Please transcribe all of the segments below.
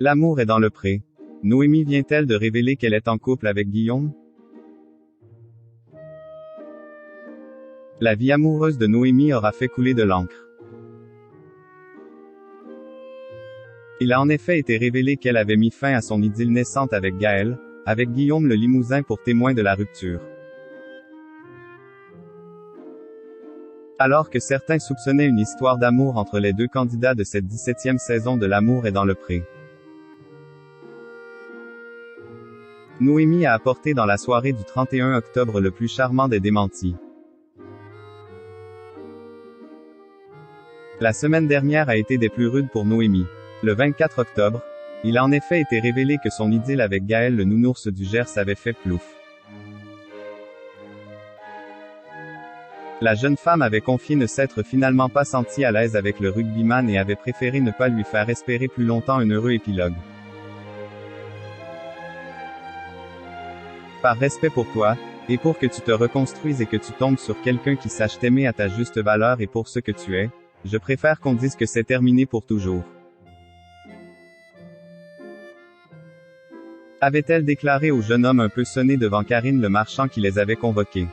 L'amour est dans le pré. Noémie vient-elle de révéler qu'elle est en couple avec Guillaume? La vie amoureuse de Noémie aura fait couler de l'encre. Il a en effet été révélé qu'elle avait mis fin à son idylle naissante avec Gaël, avec Guillaume le Limousin pour témoin de la rupture. Alors que certains soupçonnaient une histoire d'amour entre les deux candidats de cette 17e saison de L'amour est dans le pré. Noémie a apporté dans la soirée du 31 octobre le plus charmant des démentis. La semaine dernière a été des plus rudes pour Noémie. Le 24 octobre, il a en effet été révélé que son idylle avec Gaël le nounours du Gers avait fait plouf. La jeune femme avait confié ne s'être finalement pas sentie à l'aise avec le rugbyman et avait préféré ne pas lui faire espérer plus longtemps un heureux épilogue. Par respect pour toi, et pour que tu te reconstruises et que tu tombes sur quelqu'un qui sache t'aimer à ta juste valeur et pour ce que tu es, je préfère qu'on dise que c'est terminé pour toujours. Avait-elle déclaré au jeune homme un peu sonné devant Karine le marchand qui les avait convoqués.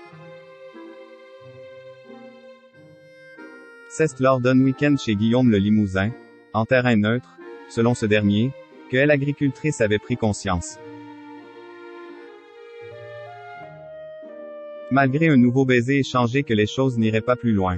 C'est lors d'un week-end chez Guillaume le Limousin, en terrain neutre, selon ce dernier, que elle agricultrice avait pris conscience. Malgré un nouveau baiser échangé que les choses n'iraient pas plus loin.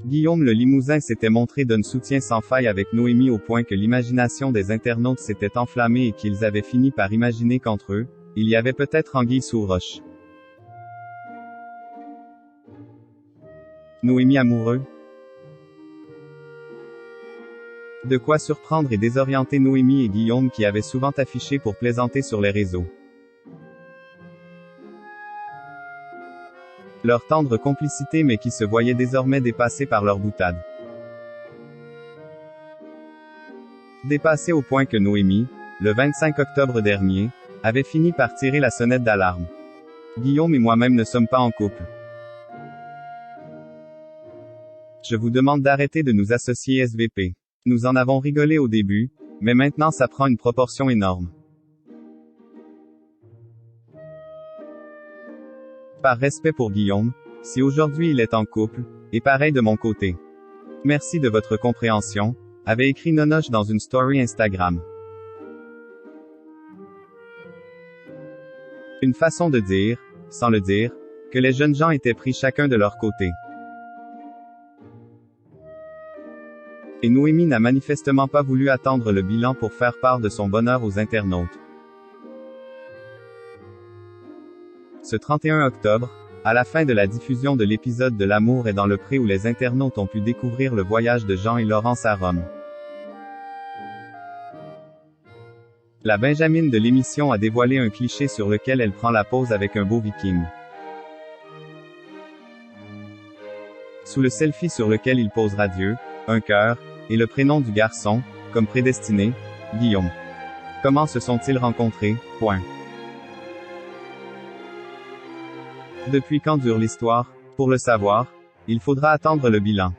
Guillaume le Limousin s'était montré d'un soutien sans faille avec Noémie au point que l'imagination des internautes s'était enflammée et qu'ils avaient fini par imaginer qu'entre eux, il y avait peut-être anguille sous roche. Noémie amoureux? De quoi surprendre et désorienter Noémie et Guillaume qui avaient souvent affiché pour plaisanter sur les réseaux. Leur tendre complicité mais qui se voyait désormais dépassée par leur boutade. Dépassée au point que Noémie, le 25 octobre dernier, avait fini par tirer la sonnette d'alarme. Guillaume et moi-même ne sommes pas en couple. Je vous demande d'arrêter de nous associer SVP. Nous en avons rigolé au début, mais maintenant ça prend une proportion énorme. Par respect pour Guillaume, si aujourd'hui il est en couple, et pareil de mon côté. Merci de votre compréhension, avait écrit Nonoche dans une story Instagram. Une façon de dire, sans le dire, que les jeunes gens étaient pris chacun de leur côté. Et Noémie n'a manifestement pas voulu attendre le bilan pour faire part de son bonheur aux internautes. Ce 31 octobre, à la fin de la diffusion de l'épisode de L'amour est dans le pré où les internautes ont pu découvrir le voyage de Jean et Laurence à Rome. La Benjamine de l'émission a dévoilé un cliché sur lequel elle prend la pose avec un beau viking. Sous le selfie sur lequel il posera Dieu, un cœur, et le prénom du garçon, comme prédestiné, Guillaume. Comment se sont-ils rencontrés? Depuis quand dure l'histoire? Pour le savoir, il faudra attendre le bilan.